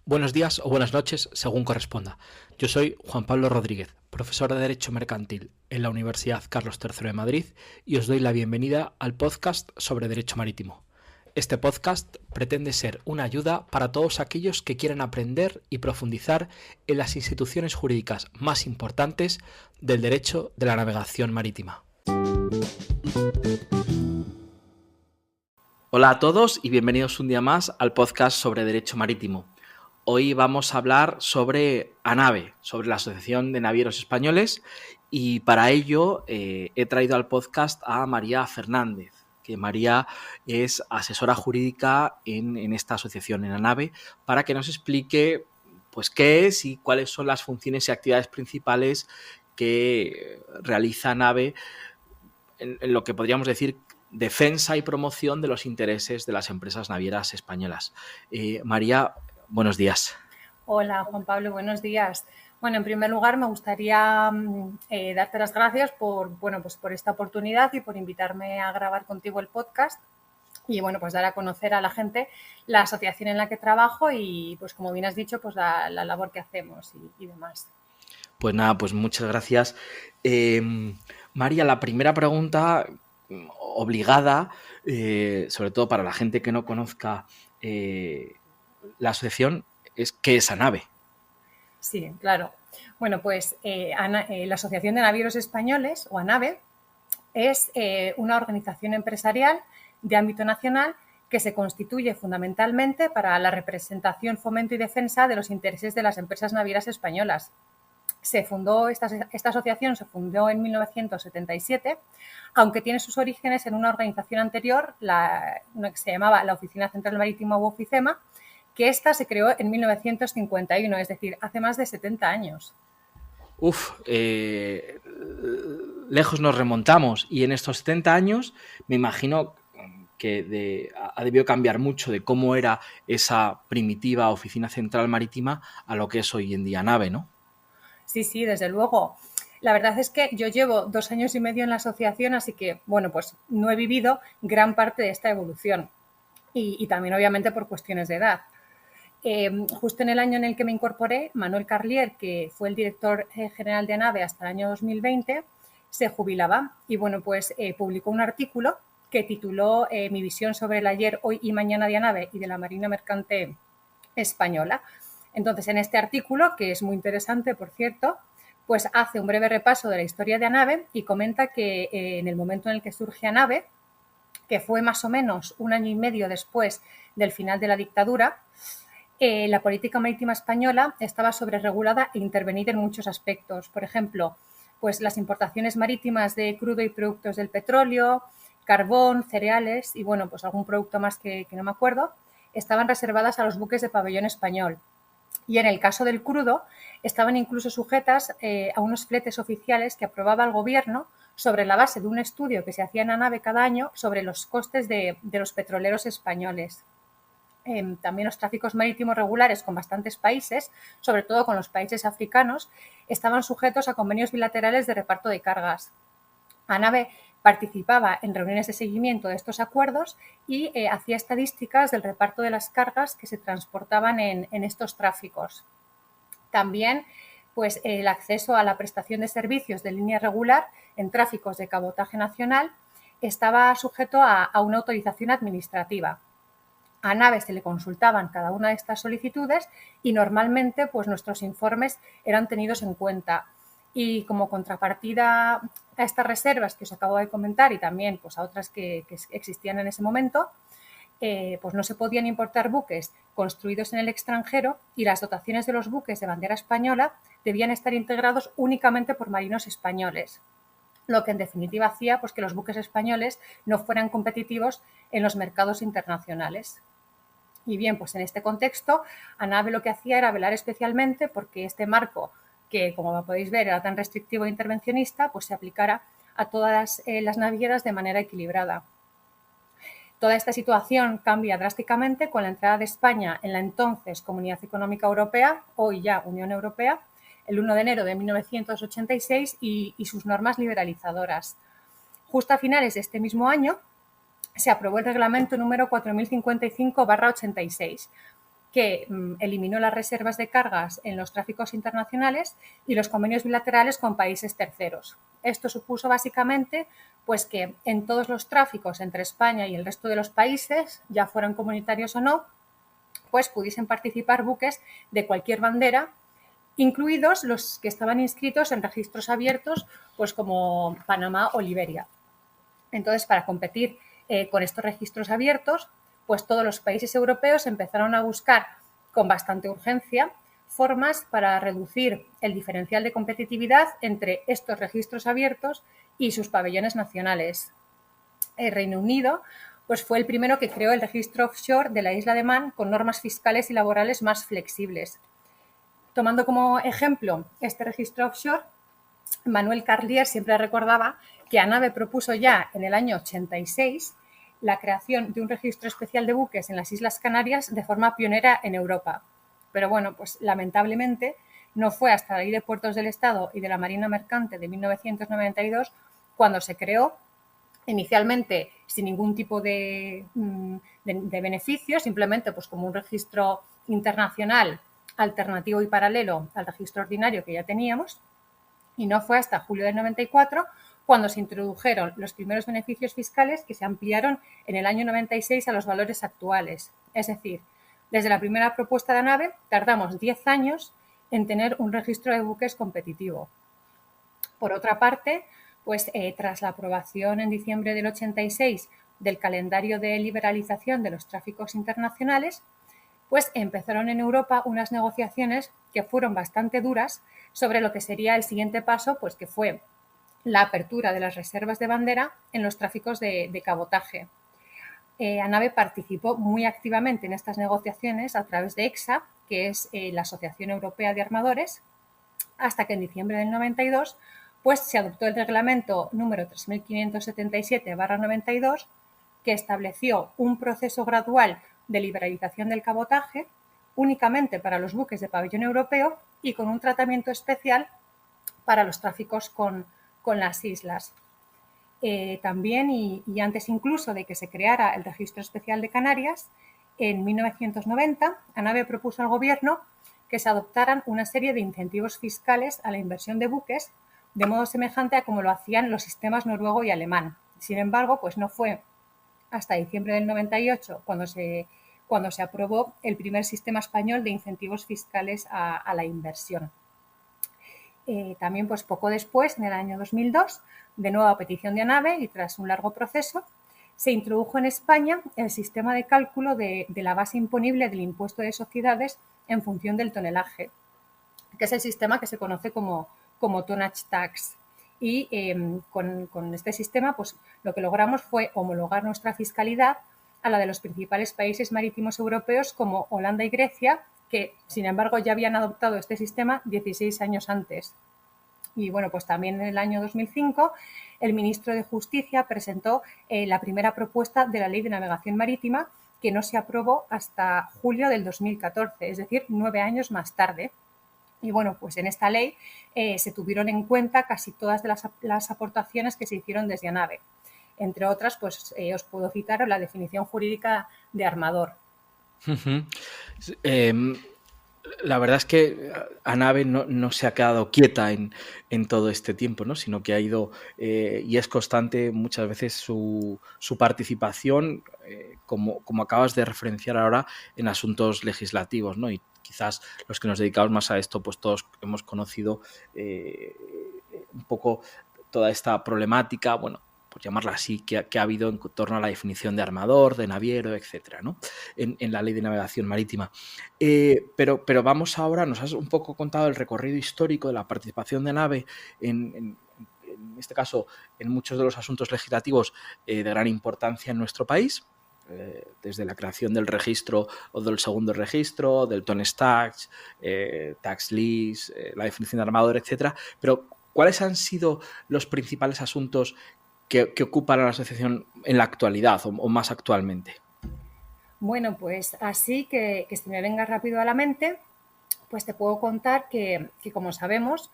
Buenos días o buenas noches, según corresponda. Yo soy Juan Pablo Rodríguez, profesor de Derecho Mercantil en la Universidad Carlos III de Madrid y os doy la bienvenida al podcast sobre Derecho Marítimo. Este podcast pretende ser una ayuda para todos aquellos que quieran aprender y profundizar en las instituciones jurídicas más importantes del derecho de la navegación marítima. Hola a todos y bienvenidos un día más al podcast sobre Derecho Marítimo. Hoy vamos a hablar sobre ANAVE, sobre la Asociación de Navieros Españoles, y para ello he traído al podcast a María Fernández, que María es asesora jurídica en esta asociación, en ANAVE, para que nos explique pues, qué es y cuáles son las funciones y actividades principales que realiza ANAVE en lo que podríamos decir defensa y promoción de los intereses de las empresas navieras españolas. María, buenos días. Hola, Juan Pablo, buenos días. Bueno, en primer lugar, me gustaría darte las gracias por esta oportunidad y por invitarme a grabar contigo el podcast y, pues dar a conocer a la gente la asociación en la que trabajo y, pues como bien has dicho, pues la labor que hacemos y demás. Pues nada, pues muchas gracias. María, la primera pregunta obligada, sobre todo para la gente que no conozca la asociación, es ¿qué es ANAVE? Sí, claro. Bueno, pues la Asociación de Navieros Españoles, o ANAVE, es una organización empresarial de ámbito nacional que se constituye fundamentalmente para la representación, fomento y defensa de los intereses de las empresas navieras españolas. Esta asociación se fundó en 1977, aunque tiene sus orígenes en una organización anterior, una que se llamaba la Oficina Central Marítima u Oficema, que esta se creó en 1951, es decir, hace más de 70 años. Lejos nos remontamos y en estos 70 años me imagino que ha debido cambiar mucho de cómo era esa primitiva Oficina Central Marítima a lo que es hoy en día ANAVE, ¿no? Sí, desde luego. La verdad es que yo llevo 2 años y medio en la asociación, así que, pues no he vivido gran parte de esta evolución y también, obviamente, por cuestiones de edad. Justo en el año en el que me incorporé, Manuel Carlier, que fue el director general de ANAVE hasta el año 2020, se jubilaba y, pues publicó un artículo que tituló Mi visión sobre el ayer, hoy y mañana de ANAVE y de la Marina Mercante Española. Entonces, en este artículo, que es muy interesante, por cierto, pues hace un breve repaso de la historia de ANAVE y comenta que en el momento en el que surge ANAVE, que fue más o menos 1 año y medio después del final de la dictadura, la política marítima española estaba sobreregulada e intervenida en muchos aspectos. Por ejemplo, pues las importaciones marítimas de crudo y productos del petróleo, carbón, cereales y, pues algún producto más que no me acuerdo, estaban reservadas a los buques de pabellón español. Y en el caso del crudo, estaban incluso sujetas a unos fletes oficiales que aprobaba el gobierno sobre la base de un estudio que se hacía en ANAVE cada año sobre los costes de los petroleros españoles. También los tráficos marítimos regulares con bastantes países, sobre todo con los países africanos, estaban sujetos a convenios bilaterales de reparto de cargas. ANAVE participaba en reuniones de seguimiento de estos acuerdos y hacía estadísticas del reparto de las cargas que se transportaban en estos tráficos. También, pues, el acceso a la prestación de servicios de línea regular en tráficos de cabotaje nacional estaba sujeto a una autorización administrativa. A ANAVE se le consultaban cada una de estas solicitudes y normalmente, pues, nuestros informes eran tenidos en cuenta. Y como contrapartida a estas reservas que os acabo de comentar y también, pues, a otras que existían en ese momento, pues no se podían importar buques construidos en el extranjero y las dotaciones de los buques de bandera española debían estar integrados únicamente por marinos españoles, lo que en definitiva hacía, pues, que los buques españoles no fueran competitivos en los mercados internacionales. Y bien, pues en este contexto, ANAVE lo que hacía era velar especialmente porque este marco, que como podéis ver era tan restrictivo e intervencionista, pues se aplicara a todas las navieras de manera equilibrada. Toda esta situación cambia drásticamente con la entrada de España en la entonces Comunidad Económica Europea, hoy ya Unión Europea, el 1 de enero de 1986 y sus normas liberalizadoras. Justo a finales de este mismo año se aprobó el reglamento número 4055/86, que eliminó las reservas de cargas en los tráficos internacionales y los convenios bilaterales con países terceros. Esto supuso básicamente pues que en todos los tráficos entre España y el resto de los países, ya fueran comunitarios o no, pues pudiesen participar buques de cualquier bandera, incluidos los que estaban inscritos en registros abiertos, pues como Panamá o Liberia. Entonces, para competir con estos registros abiertos, pues todos los países europeos empezaron a buscar con bastante urgencia formas para reducir el diferencial de competitividad entre estos registros abiertos y sus pabellones nacionales. El Reino Unido pues fue el primero que creó el registro offshore de la isla de Man con normas fiscales y laborales más flexibles. Tomando como ejemplo este registro offshore, Manuel Carlier siempre recordaba que ANAVE propuso ya en el año 86 la creación de un registro especial de buques en las Islas Canarias de forma pionera en Europa. Pero bueno, pues lamentablemente no fue hasta la Ley de Puertos del Estado y de la Marina Mercante de 1992 cuando se creó, inicialmente sin ningún tipo de beneficio, simplemente pues como un registro internacional alternativo y paralelo al registro ordinario que ya teníamos, y no fue hasta julio del 94 cuando se introdujeron los primeros beneficios fiscales que se ampliaron en el año 96 a los valores actuales. Es decir, desde la primera propuesta de ANAVE tardamos 10 años en tener un registro de buques competitivo. Por otra parte, pues tras la aprobación en diciembre del 86 del calendario de liberalización de los tráficos internacionales, pues empezaron en Europa unas negociaciones que fueron bastante duras sobre lo que sería el siguiente paso, pues que fue la apertura de las reservas de bandera en los tráficos de cabotaje. ANAVE participó muy activamente en estas negociaciones a través de EXA, que es la Asociación Europea de Armadores, hasta que en diciembre del 92 pues, se adoptó el reglamento número 3577/92, que estableció un proceso gradual de liberalización del cabotaje únicamente para los buques de pabellón europeo y con un tratamiento especial para los tráficos con las islas. También, y antes incluso de que se creara el Registro Especial de Canarias, en 1990 ANAVE propuso al Gobierno que se adoptaran una serie de incentivos fiscales a la inversión de buques, de modo semejante a como lo hacían los sistemas noruego y alemán. Sin embargo, pues no fue hasta diciembre del 98 cuando se aprobó el primer sistema español de incentivos fiscales a la inversión. También, pues poco después, en el año 2002, de nuevo a petición de ANAVE y tras un largo proceso, se introdujo en España el sistema de cálculo de la base imponible del impuesto de sociedades en función del tonelaje, que es el sistema que se conoce como tonnage tax. Y con este sistema, pues lo que logramos fue homologar nuestra fiscalidad a la de los principales países marítimos europeos como Holanda y Grecia, que sin embargo ya habían adoptado este sistema 16 años antes. Y bueno, pues también en el año 2005 el ministro de Justicia presentó la primera propuesta de la Ley de Navegación Marítima, que no se aprobó hasta julio del 2014, es decir, 9 años más tarde. Y bueno, pues en esta ley se tuvieron en cuenta casi todas de las aportaciones que se hicieron desde ANAVE. Entre otras, pues os puedo citar la definición jurídica de armador. La verdad es que ANAVE no se ha quedado quieta en todo este tiempo, ¿no? Sino que ha ido y es constante muchas veces su participación, como acabas de referenciar ahora, en asuntos legislativos, ¿no? Y quizás los que nos dedicamos más a esto, pues todos hemos conocido un poco toda esta problemática, bueno, por llamarla así, que ha habido en torno a la definición de armador, de naviero, etcétera, ¿no? En la Ley de Navegación Marítima. Pero vamos ahora, nos has un poco contado el recorrido histórico de la participación de ANAVE en este caso, en muchos de los asuntos legislativos de gran importancia en nuestro país, desde la creación del registro o del segundo registro, del tonnage tax, tax lease, la definición de armador, etcétera. Pero, ¿cuáles han sido los principales asuntos que ocupan a la asociación en la actualidad o más actualmente? Bueno, pues así que se me venga rápido a la mente, pues te puedo contar que como sabemos,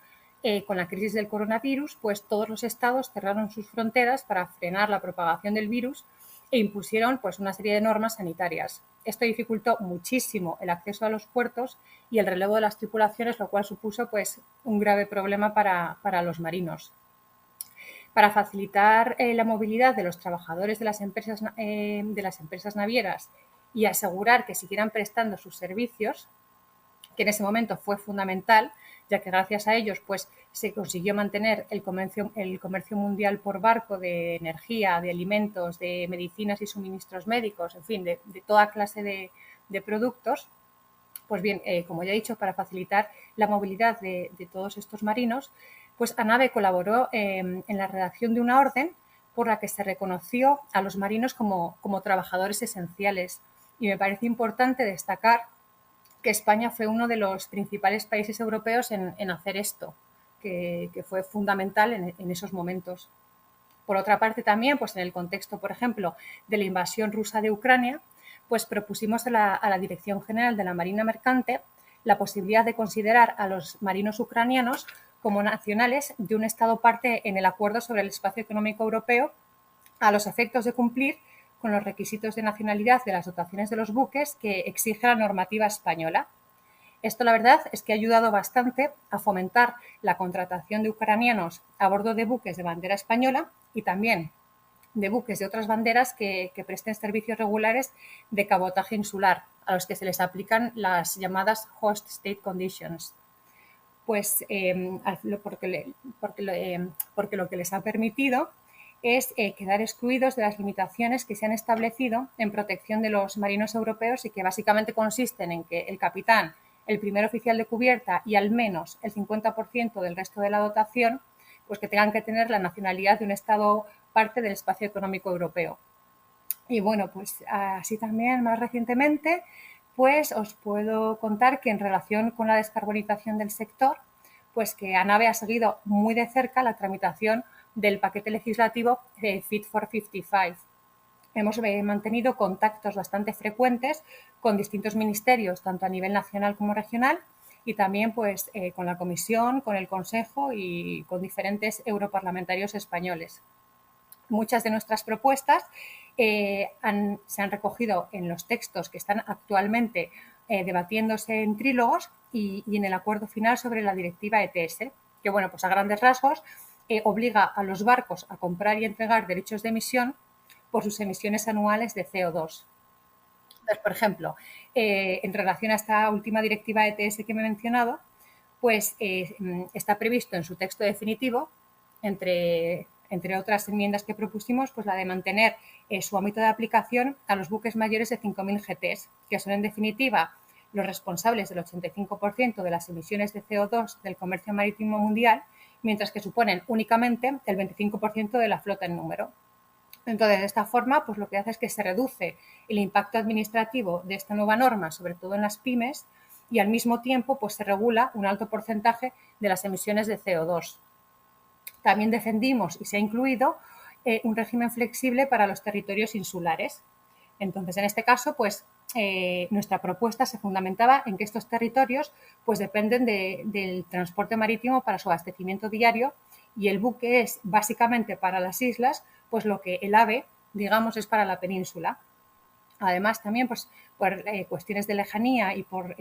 con la crisis del coronavirus, pues todos los estados cerraron sus fronteras para frenar la propagación del virus e impusieron pues una serie de normas sanitarias. Esto dificultó muchísimo el acceso a los puertos y el relevo de las tripulaciones, lo cual supuso pues un grave problema para los marinos. Para facilitar la movilidad de los trabajadores de las empresas navieras y asegurar que siguieran prestando sus servicios, que en ese momento fue fundamental, ya que gracias a ellos pues, se consiguió mantener el comercio mundial por barco de energía, de alimentos, de medicinas y suministros médicos, en fin, de toda clase de productos. Pues bien, como ya he dicho, para facilitar la movilidad de todos estos marinos, pues ANAVE colaboró en la redacción de una orden por la que se reconoció a los marinos como trabajadores esenciales. Y me parece importante destacar que España fue uno de los principales países europeos en hacer esto, que fue fundamental en esos momentos. Por otra parte, también, pues en el contexto, por ejemplo, de la invasión rusa de Ucrania, pues propusimos a la Dirección General de la Marina Mercante la posibilidad de considerar a los marinos ucranianos como nacionales de un Estado parte en el Acuerdo sobre el Espacio Económico Europeo, a los efectos de cumplir con los requisitos de nacionalidad de las dotaciones de los buques que exige la normativa española. Esto, la verdad, es que ha ayudado bastante a fomentar la contratación de ucranianos a bordo de buques de bandera española y también de buques de otras banderas que presten servicios regulares de cabotaje insular, a los que se les aplican las llamadas Host State Conditions. Pues porque lo que les ha permitido es quedar excluidos de las limitaciones que se han establecido en protección de los marinos europeos y que básicamente consisten en que el capitán, el primer oficial de cubierta y al menos el 50% del resto de la dotación, pues que tengan que tener la nacionalidad de un Estado parte del espacio económico europeo. Y bueno, pues así también más recientemente, pues os puedo contar que en relación con la descarbonización del sector, pues que ANAVE ha seguido muy de cerca la tramitación del paquete legislativo Fit for 55. Hemos mantenido contactos bastante frecuentes con distintos ministerios, tanto a nivel nacional como regional, y también pues, con la Comisión, con el Consejo y con diferentes europarlamentarios españoles. Muchas de nuestras propuestas se han recogido en los textos que están actualmente debatiéndose en trílogos y en el acuerdo final sobre la directiva ETS, que bueno, pues a grandes rasgos obliga a los barcos a comprar y entregar derechos de emisión por sus emisiones anuales de CO2. Entonces, por ejemplo, en relación a esta última directiva ETS que me he mencionado, pues está previsto en su texto definitivo, entre otras enmiendas que propusimos, pues la de mantener su ámbito de aplicación a los buques mayores de 5.000 GTs, que son en definitiva los responsables del 85% de las emisiones de CO2 del comercio marítimo mundial, mientras que suponen únicamente el 25% de la flota en número. Entonces, de esta forma, pues lo que hace es que se reduce el impacto administrativo de esta nueva norma, sobre todo en las pymes, y al mismo tiempo pues se regula un alto porcentaje de las emisiones de CO2. También defendimos y se ha incluido un régimen flexible para los territorios insulares. Entonces, en este caso, pues nuestra propuesta se fundamentaba en que estos territorios pues dependen del transporte marítimo para su abastecimiento diario y el buque es básicamente para las islas, pues lo que el AVE, digamos, es para la península. Además, también pues, por cuestiones de lejanía y por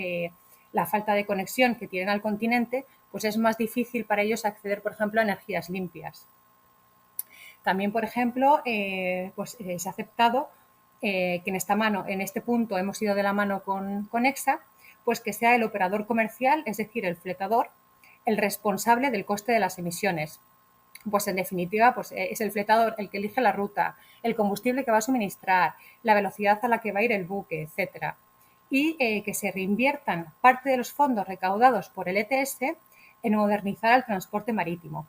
la falta de conexión que tienen al continente, pues es más difícil para ellos acceder, por ejemplo, a energías limpias. También, por ejemplo, se ha aceptado que en este punto hemos ido de la mano con EXA, pues que sea el operador comercial, es decir, el fletador, el responsable del coste de las emisiones. Pues en definitiva, pues es el fletador el que elige la ruta, el combustible que va a suministrar, la velocidad a la que va a ir el buque, etcétera. Y que se reinviertan parte de los fondos recaudados por el ETS en modernizar el transporte marítimo.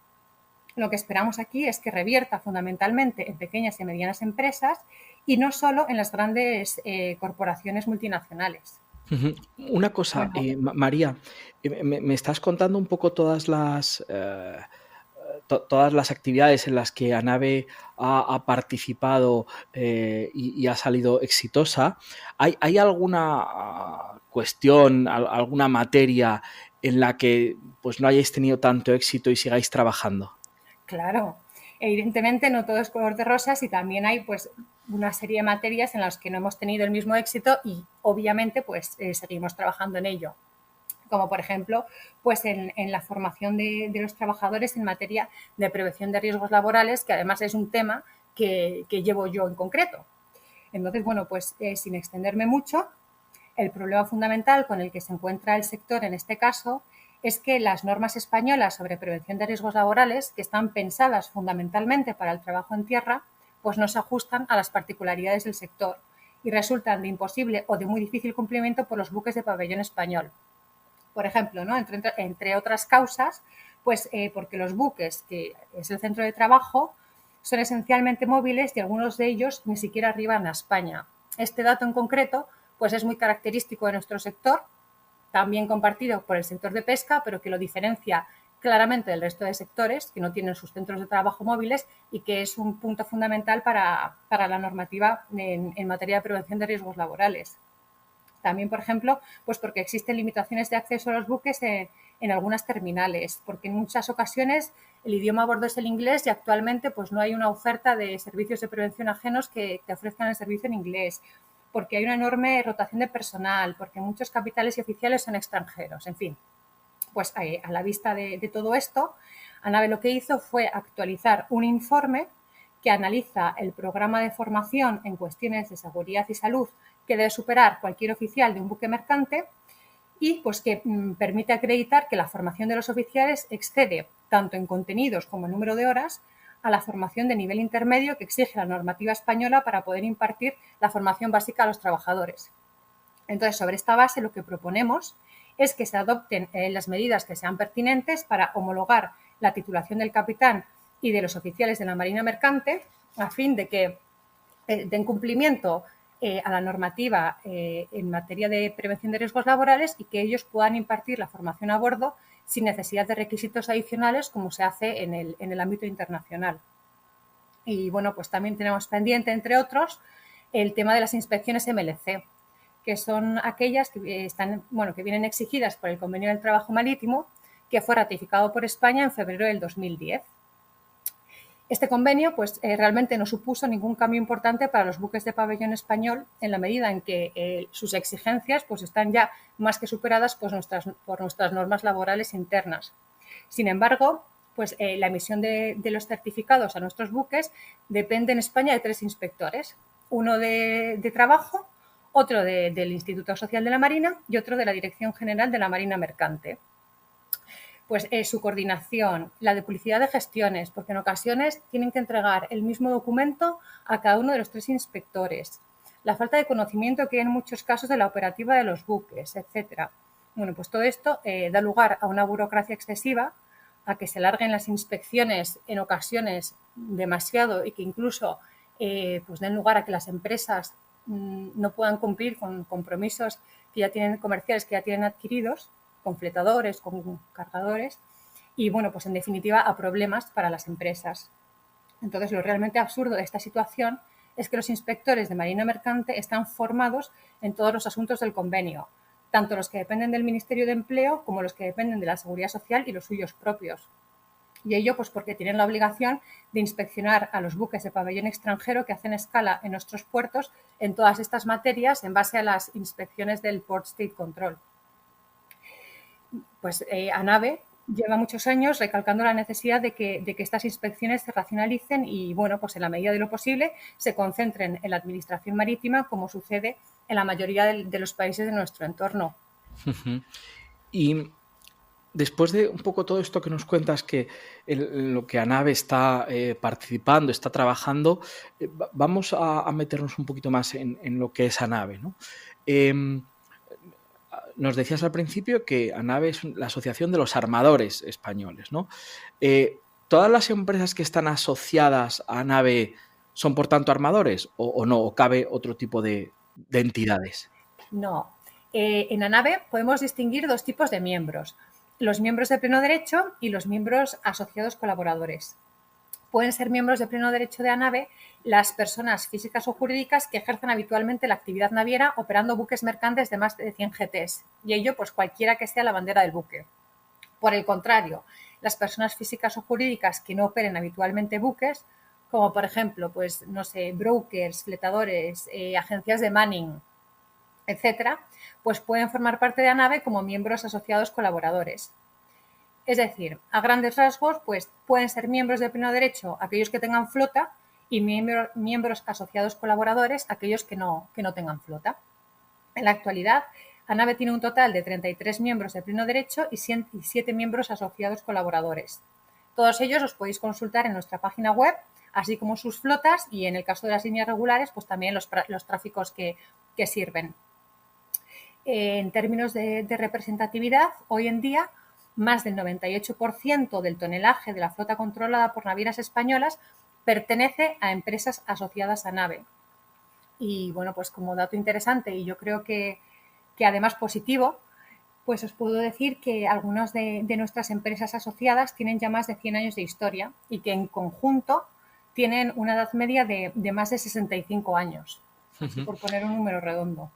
Lo que esperamos aquí es que revierta fundamentalmente en pequeñas y medianas empresas y no solo en las grandes corporaciones multinacionales. Una cosa, bueno. María, me estás contando un poco todas las actividades en las que ANAVE ha participado y ha salido exitosa. ¿Hay alguna cuestión, alguna materia en la que pues, no hayáis tenido tanto éxito y sigáis trabajando? Claro. Evidentemente no todo es color de rosas y también hay pues una serie de materias en las que no hemos tenido el mismo éxito y obviamente pues seguimos trabajando en ello, como por ejemplo pues en la formación de los trabajadores en materia de prevención de riesgos laborales, que además es un tema que llevo yo en concreto. Entonces, bueno, pues sin extenderme mucho, el problema fundamental con el que se encuentra el sector en este caso es que las normas españolas sobre prevención de riesgos laborales, que están pensadas fundamentalmente para el trabajo en tierra, pues no se ajustan a las particularidades del sector y resultan de imposible o de muy difícil cumplimiento por los buques de pabellón español. Por ejemplo, ¿no? entre otras causas, pues porque los buques, que es el centro de trabajo, son esencialmente móviles y algunos de ellos ni siquiera arriban a España. Este dato en concreto pues es muy característico de nuestro sector, también compartido por el sector de pesca, pero que lo diferencia claramente del resto de sectores que no tienen sus centros de trabajo móviles y que es un punto fundamental para la normativa en materia de prevención de riesgos laborales. También, por ejemplo, pues porque existen limitaciones de acceso a los buques en algunas terminales, porque en muchas ocasiones el idioma a bordo es el inglés y actualmente pues no hay una oferta de servicios de prevención ajenos que ofrezcan el servicio en inglés, porque hay una enorme rotación de personal, porque muchos capitanes y oficiales son extranjeros, en fin. Pues a la vista de todo esto, ANAVE lo que hizo fue actualizar un informe que analiza el programa de formación en cuestiones de seguridad y salud que debe superar cualquier oficial de un buque mercante y pues que permite acreditar que la formación de los oficiales excede tanto en contenidos como en número de horas a la formación de nivel intermedio que exige la normativa española para poder impartir la formación básica a los trabajadores. Entonces, sobre esta base, lo que proponemos es que se adopten las medidas que sean pertinentes para homologar la titulación del capitán y de los oficiales de la Marina Mercante a fin de que den cumplimiento a la normativa en materia de prevención de riesgos laborales y que ellos puedan impartir la formación a bordo sin necesidad de requisitos adicionales como se hace en el ámbito internacional. Y bueno, pues también tenemos pendiente, entre otros, el tema de las inspecciones MLC, que son aquellas que que vienen exigidas por el Convenio del Trabajo Marítimo, que fue ratificado por España en febrero del 2010. Este convenio pues, realmente no supuso ningún cambio importante para los buques de pabellón español en la medida en que sus exigencias pues, están ya más que superadas pues, por nuestras normas laborales internas. Sin embargo, pues, la emisión de los certificados a nuestros buques depende en España de 3 inspectores, uno de trabajo, otro del Instituto Social de la Marina y otro de la Dirección General de la Marina Mercante. Pues su coordinación, la de publicidad de gestiones, porque en ocasiones tienen que entregar el mismo documento a cada uno de los 3 inspectores, la falta de conocimiento que hay en muchos casos de la operativa de los buques, etcétera. Bueno, pues todo esto da lugar a una burocracia excesiva, a que se alarguen las inspecciones en ocasiones demasiado y que incluso pues den lugar a que las empresas no puedan cumplir con compromisos que ya tienen comerciales que ya tienen adquiridos, con fletadores, con cargadores y, bueno, pues en definitiva a problemas para las empresas. Entonces, lo realmente absurdo de esta situación es que los inspectores de Marina Mercante están formados en todos los asuntos del convenio, tanto los que dependen del Ministerio de Empleo como los que dependen de la Seguridad Social y los suyos propios. Y ello pues porque tienen la obligación de inspeccionar a los buques de pabellón extranjero que hacen escala en nuestros puertos en todas estas materias en base a las inspecciones del Port State Control. Pues ANAVE lleva muchos años recalcando la necesidad de que estas inspecciones se racionalicen y, bueno, pues en la medida de lo posible se concentren en la administración marítima, como sucede en la mayoría de los países de nuestro entorno. Y después de un poco todo esto que nos cuentas, que lo que ANAVE está participando, está trabajando, vamos a meternos un poquito más en lo que es ANAVE, ¿no? Nos decías al principio que ANAVE es la Asociación de los Armadores Españoles, ¿no? ¿Todas las empresas que están asociadas a ANAVE son, por tanto, armadores o no? ¿O cabe otro tipo de entidades? No. En ANAVE podemos distinguir 2 tipos de miembros: los miembros de pleno derecho y los miembros asociados colaboradores. Pueden ser miembros de pleno derecho de ANAVE las personas físicas o jurídicas que ejercen habitualmente la actividad naviera operando buques mercantes de más de 100 GTs, y ello pues cualquiera que sea la bandera del buque. Por el contrario, las personas físicas o jurídicas que no operen habitualmente buques, como por ejemplo, pues no sé, brokers, fletadores, agencias de manning, etcétera, pues pueden formar parte de ANAVE como miembros asociados colaboradores. Es decir, a grandes rasgos, pues pueden ser miembros de pleno derecho aquellos que tengan flota y miembros asociados colaboradores aquellos que no tengan flota. En la actualidad, ANAVE tiene un total de 33 miembros de pleno derecho y 7 miembros asociados colaboradores. Todos ellos los podéis consultar en nuestra página web, así como sus flotas y, en el caso de las líneas regulares, pues también los tráficos que sirven. En términos de representatividad, hoy en día, más del 98% del tonelaje de la flota controlada por navieras españolas pertenece a empresas asociadas a ANAVE. Y bueno, pues como dato interesante, y yo creo que además positivo, pues os puedo decir que algunas de nuestras empresas asociadas tienen ya más de 100 años de historia y que en conjunto tienen una edad media de más de 65 años, así por poner un número redondo.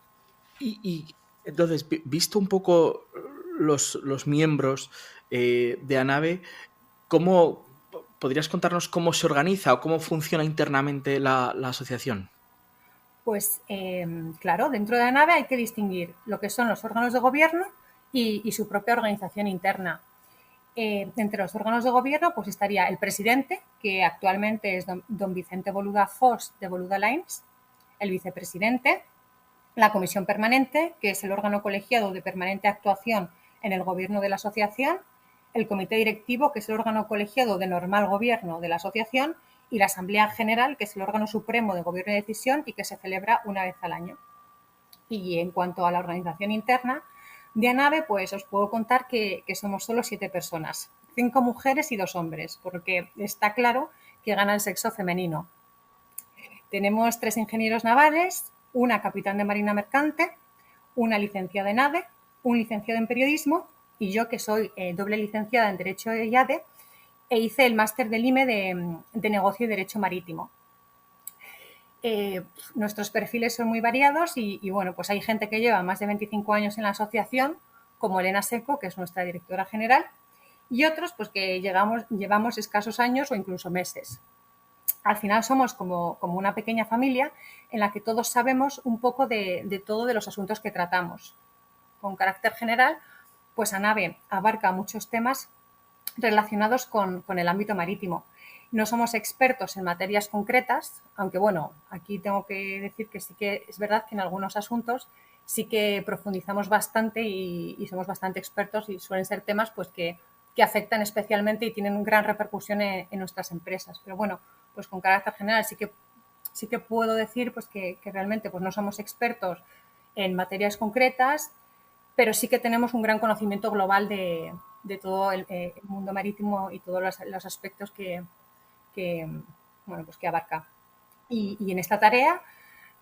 Y entonces, visto un poco los miembros de ANAVE, ¿cómo podrías contarnos cómo se organiza o cómo funciona internamente la asociación? Pues claro, dentro de ANAVE hay que distinguir lo que son los órganos de gobierno y su propia organización interna. Entre los órganos de gobierno pues estaría el presidente, que actualmente es don Vicente Boluda Fos de Boluda Lines, el vicepresidente, la comisión permanente, que es el órgano colegiado de permanente actuación en el gobierno de la asociación, el comité directivo, que es el órgano colegiado de normal gobierno de la asociación, y la asamblea general, que es el órgano supremo de gobierno y decisión y que se celebra una vez al año. Y en cuanto a la organización interna de ANAVE, pues os puedo contar que somos solo 7 personas, 5 mujeres y 2 hombres, porque está claro que gana el sexo femenino. Tenemos 3 ingenieros navales, una capitán de marina mercante, una licenciada en ADE, un licenciado en periodismo y yo, que soy doble licenciada en Derecho de IADE, e hice el máster del IME de Negocio y Derecho Marítimo. Nuestros perfiles son muy variados y bueno, pues hay gente que lleva más de 25 años en la asociación, como Elena Seco, que es nuestra directora general, y otros pues que llevamos escasos años o incluso meses. Al final somos como una pequeña familia en la que todos sabemos un poco de todo de los asuntos que tratamos. Con carácter general, pues ANAVE abarca muchos temas relacionados con el ámbito marítimo. No somos expertos en materias concretas, aunque bueno, aquí tengo que decir que sí que es verdad que en algunos asuntos sí que profundizamos bastante y somos bastante expertos y suelen ser temas pues que afectan especialmente y tienen gran repercusión en nuestras empresas. Pero bueno, pues con carácter general sí que puedo decir pues que realmente pues no somos expertos en materias concretas, pero sí que tenemos un gran conocimiento global de todo el mundo marítimo y todos los aspectos que abarca. Y en esta tarea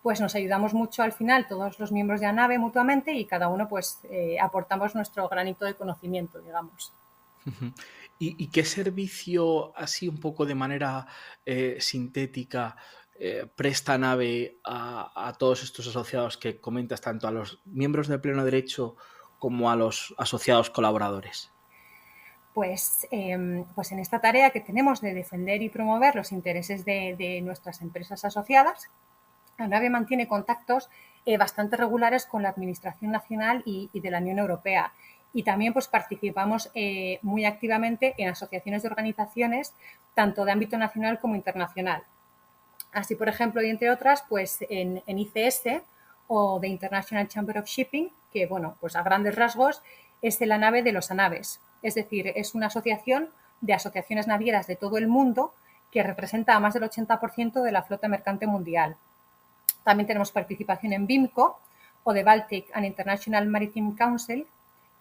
pues nos ayudamos mucho al final todos los miembros de ANAVE mutuamente y cada uno pues aportamos nuestro granito de conocimiento, digamos. ¿Y qué servicio, así un poco de manera sintética, presta ANAVE a todos estos asociados que comentas, tanto a los miembros de pleno derecho como a los asociados colaboradores? Pues en esta tarea que tenemos de defender y promover los intereses de nuestras empresas asociadas, ANAVE mantiene contactos bastante regulares con la Administración Nacional y de la Unión Europea. Y también pues, participamos muy activamente en asociaciones de organizaciones, tanto de ámbito nacional como internacional. Así, por ejemplo, y entre otras, pues en ICS o The International Chamber of Shipping, que, bueno, pues a grandes rasgos es la ANAVE de los ANAVES. Es decir, es una asociación de asociaciones navieras de todo el mundo que representa a más del 80% de la flota mercante mundial. También tenemos participación en BIMCO o The Baltic and International Maritime Council,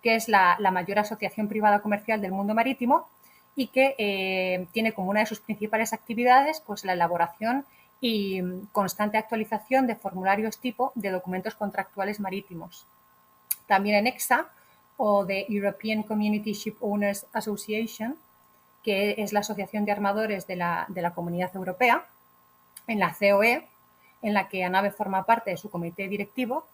que es la mayor asociación privada comercial del mundo marítimo y que tiene como una de sus principales actividades pues, la elaboración y constante actualización de formularios tipo de documentos contractuales marítimos. También en EXA o The European Community Ship Owners Association, que es la asociación de armadores de la Comunidad Europea, en la COE, en la que ANAVE forma parte de su comité directivo,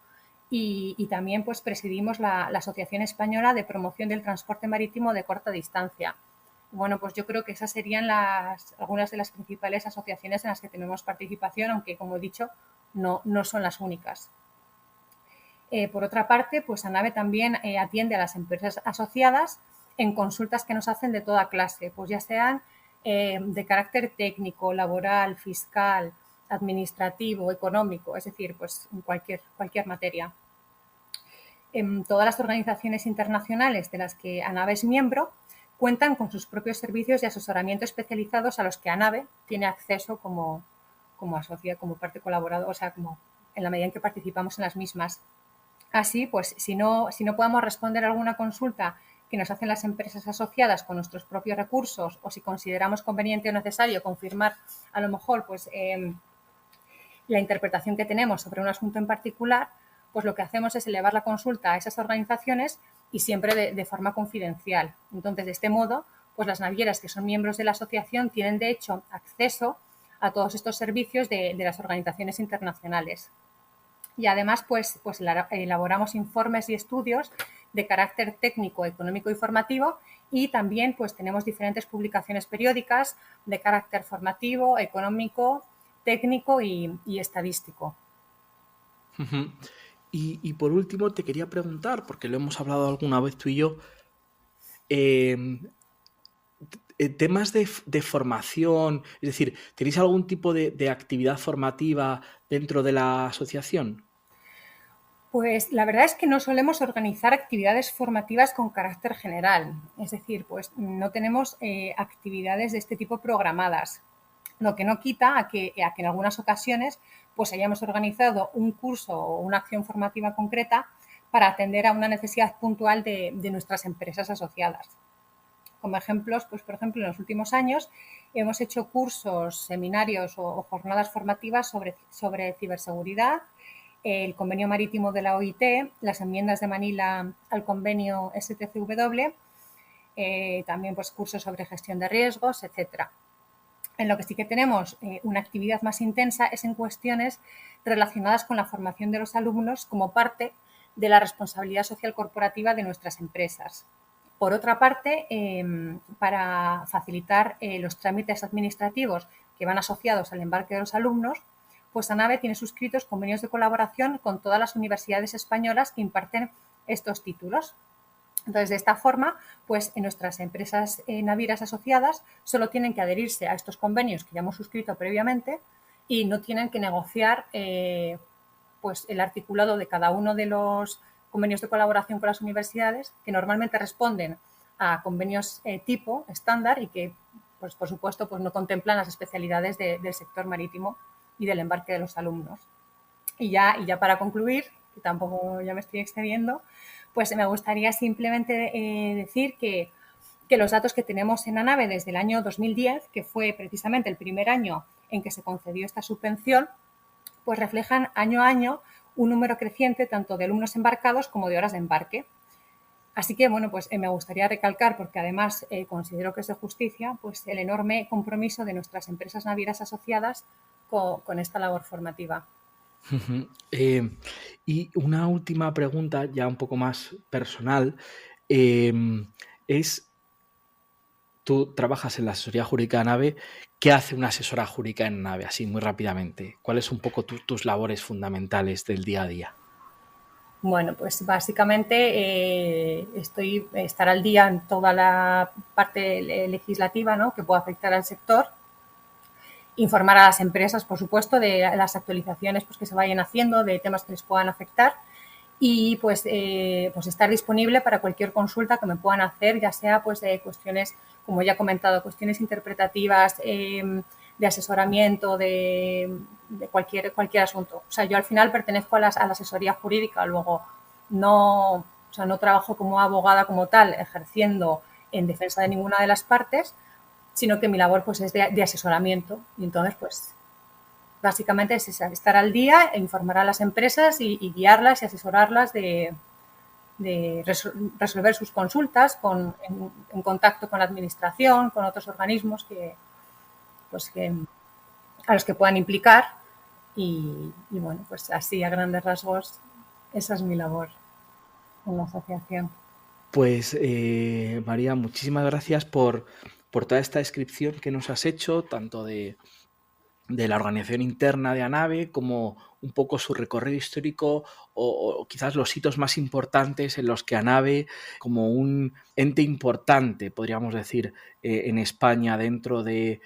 y también pues presidimos la Asociación Española de Promoción del Transporte Marítimo de Corta Distancia, Bueno, pues yo creo que esas serían algunas de las principales asociaciones en las que tenemos participación, aunque, como he dicho, no son las únicas. Por otra parte, pues ANAVE también atiende a las empresas asociadas en consultas que nos hacen de toda clase, pues ya sean de carácter técnico, laboral, fiscal, administrativo, económico, es decir, pues en cualquier materia. En todas las organizaciones internacionales de las que ANAVE es miembro cuentan con sus propios servicios de asesoramiento especializados a los que ANAVE tiene acceso como parte colaboradora, o sea, como en la medida en que participamos en las mismas. Así, pues, si no podemos responder a alguna consulta que nos hacen las empresas asociadas con nuestros propios recursos, o si consideramos conveniente o necesario confirmar a lo mejor pues la interpretación que tenemos sobre un asunto en particular, pues lo que hacemos es elevar la consulta a esas organizaciones y siempre de forma confidencial. Entonces, de este modo, pues las navieras que son miembros de la asociación tienen de hecho acceso a todos estos servicios de las organizaciones internacionales. Y además, pues elaboramos informes y estudios de carácter técnico, económico y formativo, y también pues tenemos diferentes publicaciones periódicas de carácter formativo, económico, técnico y estadístico. Ujú. Y por último te quería preguntar, porque lo hemos hablado alguna vez tú y yo, temas de formación, es decir, ¿tenéis algún tipo de actividad formativa dentro de la asociación? Pues la verdad es que no solemos organizar actividades formativas con carácter general, es decir, pues no tenemos actividades de este tipo programadas, lo que no quita a que en algunas ocasiones pues hayamos organizado un curso o una acción formativa concreta para atender a una necesidad puntual de nuestras empresas asociadas. Como ejemplos, pues por ejemplo, en los últimos años hemos hecho cursos, seminarios o jornadas formativas sobre ciberseguridad, el convenio marítimo de la OIT, las enmiendas de Manila al convenio STCW, también pues cursos sobre gestión de riesgos, etcétera. En lo que sí que tenemos una actividad más intensa es en cuestiones relacionadas con la formación de los alumnos como parte de la responsabilidad social corporativa de nuestras empresas. Por otra parte, para facilitar los trámites administrativos que van asociados al embarque de los alumnos, pues ANAVE tiene suscritos convenios de colaboración con todas las universidades españolas que imparten estos títulos. Entonces, de esta forma, pues en nuestras empresas navieras asociadas solo tienen que adherirse a estos convenios que ya hemos suscrito previamente y no tienen que negociar pues el articulado de cada uno de los convenios de colaboración con las universidades, que normalmente responden a convenios tipo estándar y que, pues por supuesto, pues no contemplan las especialidades del sector marítimo y del embarque de los alumnos. Y ya para concluir, que tampoco ya me estoy excediendo, pues me gustaría simplemente decir que los datos que tenemos en ANAVE desde el año 2010, que fue precisamente el primer año en que se concedió esta subvención, pues reflejan año a año un número creciente tanto de alumnos embarcados como de horas de embarque. Así que, bueno, pues me gustaría recalcar, porque además considero que es de justicia, pues el enorme compromiso de nuestras empresas navieras asociadas con esta labor formativa. Ujú. Y una última pregunta, ya un poco más personal, es, tú trabajas en la asesoría jurídica de ANAVE, ¿qué hace una asesora jurídica en ANAVE? Así, muy rápidamente. ¿Cuáles son un poco tus labores fundamentales del día a día? Bueno, pues básicamente estar al día en toda la parte legislativa, ¿no?, que pueda afectar al sector, informar a las empresas, por supuesto, de las actualizaciones pues, que se vayan haciendo, de temas que les puedan afectar y pues estar disponible para cualquier consulta que me puedan hacer, ya sea pues de cuestiones, como ya he comentado, cuestiones interpretativas, de asesoramiento, de cualquier asunto. O sea, yo al final pertenezco a la asesoría jurídica, luego no trabajo como abogada como tal, ejerciendo en defensa de ninguna de las partes, sino que mi labor pues es de asesoramiento. Y entonces, pues básicamente es estar al día e informar a las empresas y guiarlas y asesorarlas de resolver sus consultas en contacto con la administración, con otros organismos a los que puedan implicar. Y bueno, pues así a grandes rasgos, esa es mi labor en la asociación. Pues María, muchísimas gracias por toda esta descripción que nos has hecho, tanto de la organización interna de ANAVE, como un poco su recorrido histórico o quizás los hitos más importantes en los que ANAVE, como un ente importante, podríamos decir, en España dentro de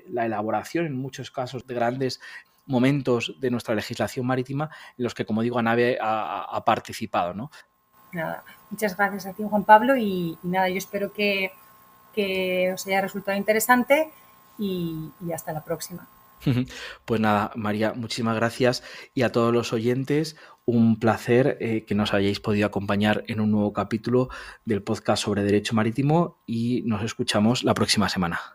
la elaboración, en muchos casos, de grandes momentos de nuestra legislación marítima en los que, como digo, ANAVE ha participado, ¿no? Nada, muchas gracias a ti, Juan Pablo, y nada, yo espero que os haya resultado interesante y hasta la próxima. Pues nada, María, muchísimas gracias, y a todos los oyentes, un placer que nos hayáis podido acompañar en un nuevo capítulo del podcast sobre Derecho Marítimo, y nos escuchamos la próxima semana.